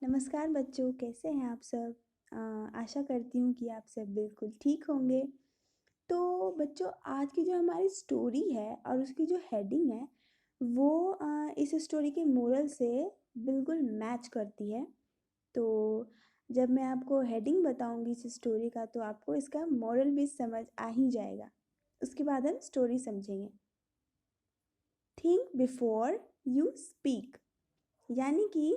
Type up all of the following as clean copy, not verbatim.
नमस्कार बच्चों, कैसे हैं आप सब? आशा करती हूँ कि आप सब बिल्कुल ठीक होंगे। तो बच्चों, आज की जो हमारी स्टोरी है और उसकी जो हेडिंग है वो इस स्टोरी के मोरल से बिल्कुल मैच करती है। तो जब मैं आपको हेडिंग बताऊँगी इस स्टोरी का तो आपको इसका मोरल भी समझ आ ही जाएगा। उसके बाद हम स्टोरी समझेंगे। थिंक बिफोर यू स्पीक, यानी कि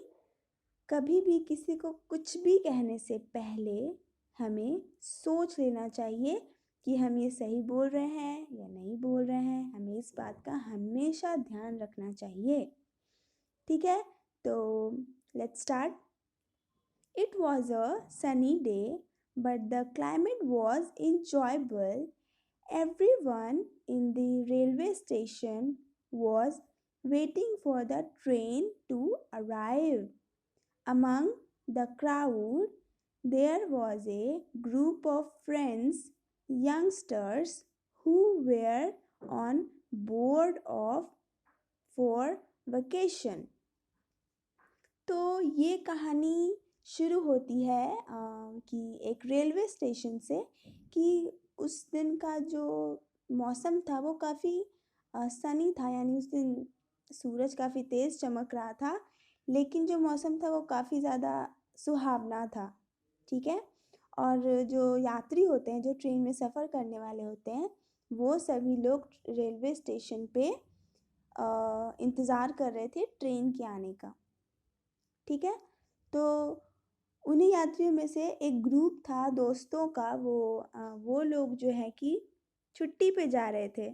कभी भी किसी को कुछ भी कहने से पहले हमें सोच लेना चाहिए कि हम ये सही बोल रहे हैं या नहीं बोल रहे हैं। हमें इस बात का हमेशा ध्यान रखना चाहिए। ठीक है, तो let's start. It was a sunny day but the climate was enjoyable. Everyone in the railway station was waiting for the train to arrive. Among the crowd, there was a group of friends, youngsters, who were on board of for vacation. तो ये कहानी शुरू होती है कि एक railway station से कि उस दिन का जो मौसम था वो काफ़ी सनी था, यानी उस दिन सूरज काफ़ी तेज़ चमक रहा था, लेकिन जो मौसम था वो काफ़ी ज़्यादा सुहावना था। ठीक है, और जो यात्री होते हैं, जो ट्रेन में सफ़र करने वाले होते हैं, वो सभी लोग रेलवे स्टेशन पे इंतज़ार कर रहे थे ट्रेन के आने का। ठीक है, तो उन्हीं यात्रियों में से एक ग्रुप था दोस्तों का। वो लोग जो है कि छुट्टी पे जा रहे थे।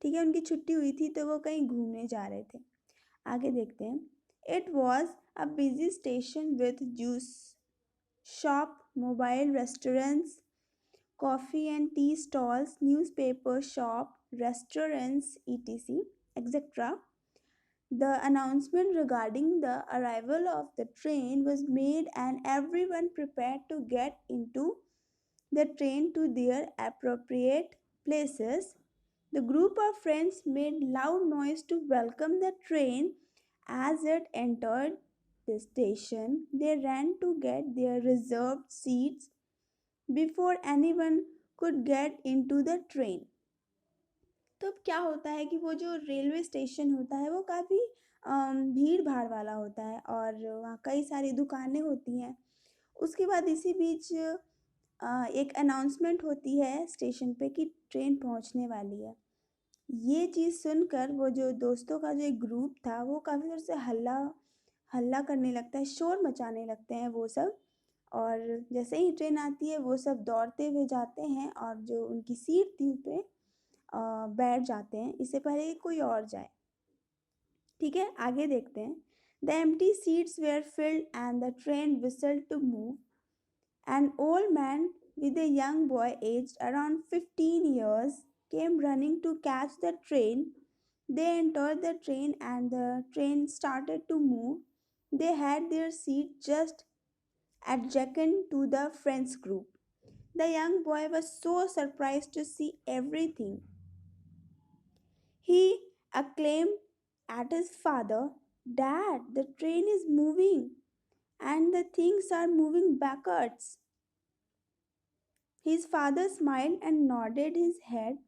ठीक है, उनकी छुट्टी हुई थी तो वो कहीं घूमने जा रहे थे। आगे देखते हैं। It was a busy station with juice shop, mobile restaurants, coffee and tea stalls, newspaper shop, restaurants, etc., etc. The announcement regarding the arrival of the train was made, and everyone prepared to get into the train to their appropriate places. The group of friends made loud noise to welcome the train as it entered the station. They ran to get their reserved seats before anyone could get into the train. तो अब क्या होता है कि वो जो railway station होता है वो काफ़ी भीड़ भाड़ वाला होता है और वहाँ कई सारी दुकानें होती हैं। उसके बाद इसी बीच एक अनाउंसमेंट होती है स्टेशन पे कि ट्रेन पहुँचने वाली है। ये चीज़ सुनकर वो जो दोस्तों का जो एक ग्रुप था वो काफ़ी जोर से हल्ला हल्ला करने लगता है, शोर मचाने लगते हैं वो सब। और जैसे ही ट्रेन आती है वो सब दौड़ते हुए जाते हैं और जो उनकी सीट थी उस पे बैठ जाते हैं, इससे पहले कि कोई और जाए। ठीक है, आगे देखते हैं। The empty seats were filled and the train whistled to move. An old man with a young boy aged around 15 years came running to catch the train. They entered the train and the train started to move. They had their seat just adjacent to the friends group. The young boy was so surprised to see everything. He acclaimed at his father, "Dad, the train is moving and the things are moving backwards." His father smiled and nodded his head.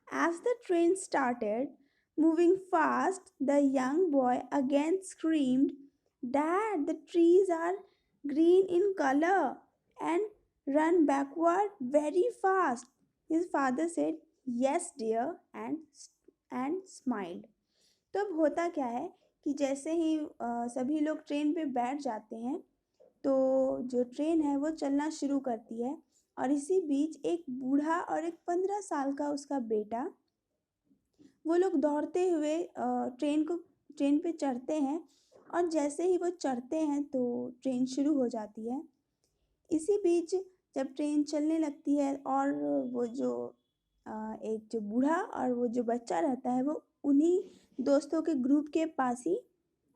As the train started moving fast, the young boy again screamed, "Dad, the trees are green in color and run backward very fast." His father said, "Yes, dear," and smiled. तो अब होता क्या है कि जैसे ही सभी लोग train पे बैठ जाते हैं तो जो ट्रेन है वो चलना शुरू करती है। और इसी बीच एक बूढ़ा और एक 15 साल का उसका बेटा, वो लोग दौड़ते हुए ट्रेन पे चढ़ते हैं। और जैसे ही वो चढ़ते हैं तो ट्रेन शुरू हो जाती है। इसी बीच जब ट्रेन चलने लगती है और वो जो एक जो बूढ़ा और वो जो बच्चा रहता है वो उन्हीं दोस्तों के ग्रुप के पास ही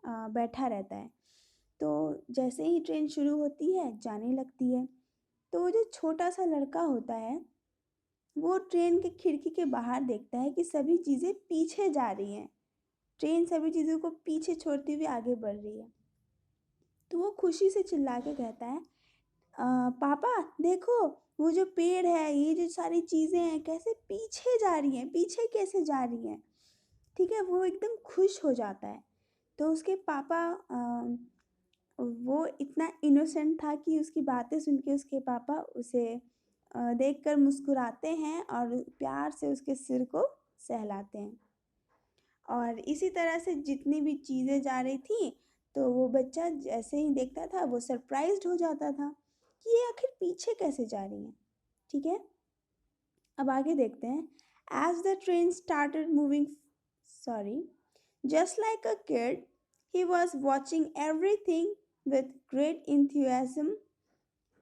बैठा रहता है। तो जैसे ही ट्रेन शुरू होती है, जाने लगती है, तो वो जो छोटा सा लड़का होता है वो ट्रेन के खिड़की के बाहर देखता है कि सभी चीज़ें पीछे जा रही हैं। ट्रेन सभी चीज़ों को पीछे छोड़ती हुई आगे बढ़ रही है। तो वो खुशी से चिल्ला के कहता है, पापा देखो, वो जो पेड़ है, ये जो सारी चीज़ें हैं कैसे पीछे जा रही हैं, पीछे कैसे जा रही हैं। ठीक है, वो एकदम खुश हो जाता है। तो उसके पापा वो इतना इनोसेंट था कि उसकी बातें सुन के उसके पापा उसे देखकर मुस्कुराते हैं और प्यार से उसके सिर को सहलाते हैं। और इसी तरह से जितनी भी चीज़ें जा रही थी, तो वो बच्चा जैसे ही देखता था वो सरप्राइज्ड हो जाता था कि ये आखिर पीछे कैसे जा रही हैं। ठीक है, अब आगे देखते हैं। As the train started moving, sorry, just like a kid, he was watching everything with great enthusiasm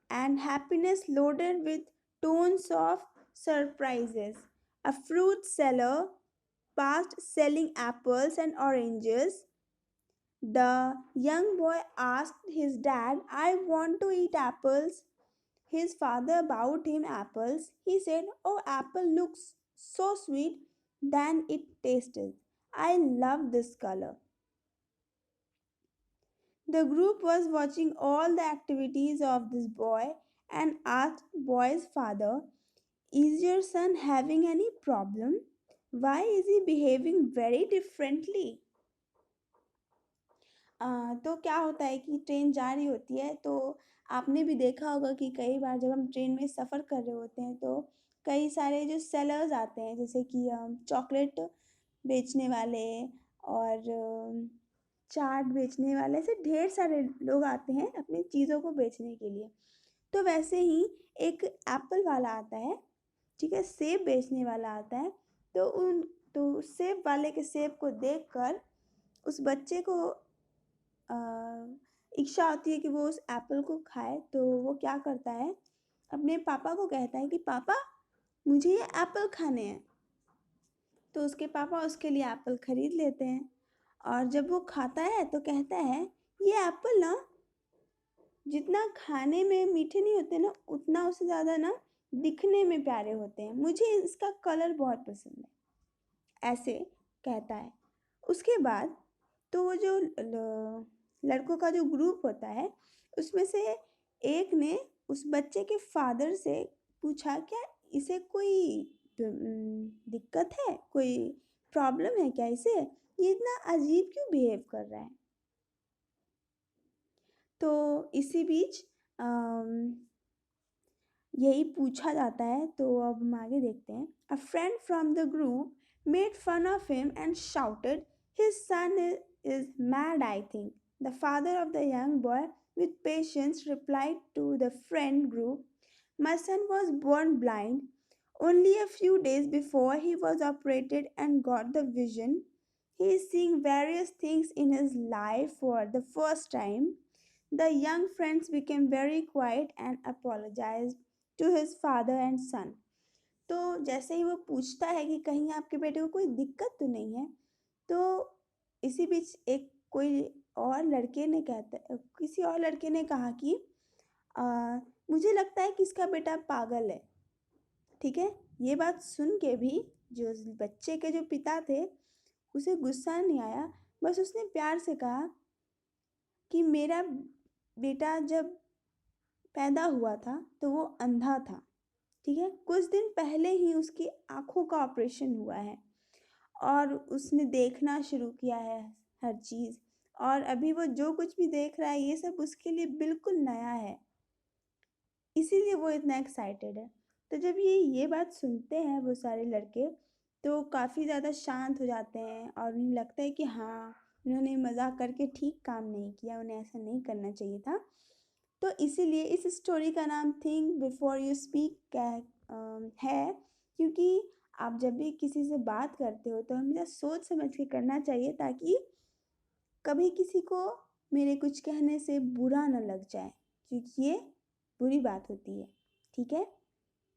and happiness loaded with tons of surprises. A fruit seller passed selling apples and oranges. The young boy asked his dad, I want to eat apples. His father bought him apples. He said, oh, apple looks so sweet than it tasted. I love this color. The group was watching all the activities of this boy and asked boy's father, is your son having any problem? Why is he behaving very differently? तो क्या होता है कि train जा रही होती है, तो आपने भी देखा होगा कि कई बार जब हम ट्रेन में सफ़र कर रहे होते हैं तो कई सारे जो सेलर्स आते हैं, जैसे कि चॉकलेट बेचने वाले और चाट बेचने वाले, ऐसे ढेर सारे लोग आते हैं अपनी चीज़ों को बेचने के लिए। तो वैसे ही एक एप्पल वाला आता है, ठीक है, सेब बेचने वाला आता है। तो सेब वाले के सेब को देखकर उस बच्चे को इच्छा होती है कि वो उस एप्पल को खाए। तो वो क्या करता है, अपने पापा को कहता है कि पापा मुझे ये एप्पल खाने हैं। तो उसके पापा उसके लिए एप्पल खरीद लेते हैं और जब वो खाता है तो कहता है, ये एप्पल ना जितना खाने में मीठे नहीं होते ना, उतना उससे ज़्यादा ना दिखने में प्यारे होते हैं, मुझे इसका कलर बहुत पसंद है, ऐसे कहता है। उसके बाद तो वो जो लड़कों का जो ग्रुप होता है, उसमें से एक ने उस बच्चे के फादर से पूछा, क्या इसे कोई दिक्कत है, कोई प्रॉब्लम है क्या इसे, ये इतना अजीब क्यों बिहेव कर रहा है। तो इसी बीच यही पूछा जाता है। तो अब हम आगे देखते हैं। A friend from the group made fun of him and shouted, his son is mad I think. The father of the young boy with patience replied to the friend group, my son was born blind. Only a few days before he was operated and got the vision. He is seeing various things in his life for the first time. The young friends became very quiet and apologized to his father and son. तो जैसे ही वो पूछता है कि कहीं आपके बेटे को कोई दिक्कत तो नहीं है, तो इसी बीच एक कोई और लड़के ने किसी और लड़के ने कहा कि मुझे लगता है कि इसका बेटा पागल है। ठीक है, ये बात सुन के भी जो बच्चे के जो पिता थे उसे गुस्सा नहीं आया, बस उसने प्यार से कहा कि मेरा बेटा जब पैदा हुआ था तो वो अंधा था। ठीक है, कुछ दिन पहले ही उसकी आँखों का ऑपरेशन हुआ है और उसने देखना शुरू किया है हर चीज़, और अभी वो जो कुछ भी देख रहा है ये सब उसके लिए बिल्कुल नया है, इसीलिए वो इतना एक्साइटेड है। तो जब ये बात सुनते हैं वो सारे लड़के, तो काफ़ी ज़्यादा शांत हो जाते हैं और उन्हें लगता है कि हाँ, उन्होंने मजाक करके ठीक काम नहीं किया, उन्हें ऐसा नहीं करना चाहिए था। तो इसीलिए इस स्टोरी का नाम थिंक बिफोर यू स्पीक है, क्योंकि आप जब भी किसी से बात करते हो तो हमेशा सोच समझ के करना चाहिए, ताकि कभी किसी को मेरे कुछ कहने से बुरा न लग जाए, क्योंकि ये बुरी बात होती है। ठीक है,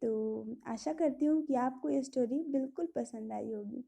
तो आशा करती हूँ कि आपको ये स्टोरी बिल्कुल पसंद आई होगी।